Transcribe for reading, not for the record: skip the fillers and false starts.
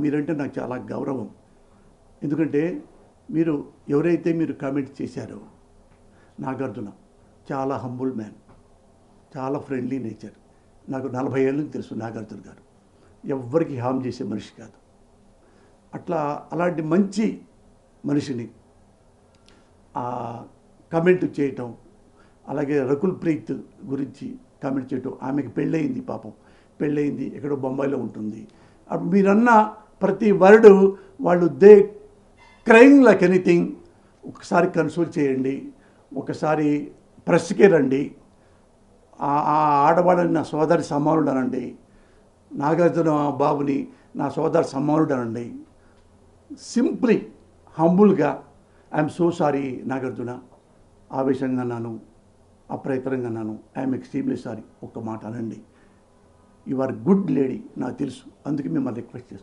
మీరంటే నాకు చాలా గౌరవం. ఎందుకంటే ఎవరైతే మీరు కామెంట్ చేశారో నాగార్జున చాలా హంబుల్ మ్యాన్, చాలా ఫ్రెండ్లీ నేచర్. నాకు 40 ఏళ్ళ నుంచి తెలుసు నాగార్జున గారు. ఎవ్వరికి హామ్ చేసే మనిషి కాదు. అలాంటి మంచి మనిషిని కామెంట్ చేయటం, అలాగే రకుల్ ప్రీత్ గురించి కామెంట్ చేయటం. ఆమెకి పెళ్ళయింది, పాపం పెళ్ళయింది, ఎక్కడో బొంబాయిలో ఉంటుంది. మీరన్న ప్రతి వర్డు వాళ్ళు క్రైమ్ లైక్ ఎనీథింగ్. ఒకసారి కన్సోల్ చేయండి, ఒకసారి ప్రెస్కే రండి. ఆ ఆడవాళ్ళని నా సోదరి సమానుడు అనండి, నాగార్జున బాబుని నా సోదరి సమానుడు అనండి. సింప్లీ హంబుల్గా ఐఎమ్ సో సారీ నాగార్జున, ఆవేశంగా అన్నాను, అప్రయత్నంగా అన్నాను, ఐఎమ్ ఎక్స్ట్రీమ్లీ సారీ. ఒక్క మాట అనండి. యు ఆర్ గుడ్ లేడీ, నాకు తెలుసు, అందుకే మిమ్మల్ని రిక్వెస్ట్ చేస్తాను.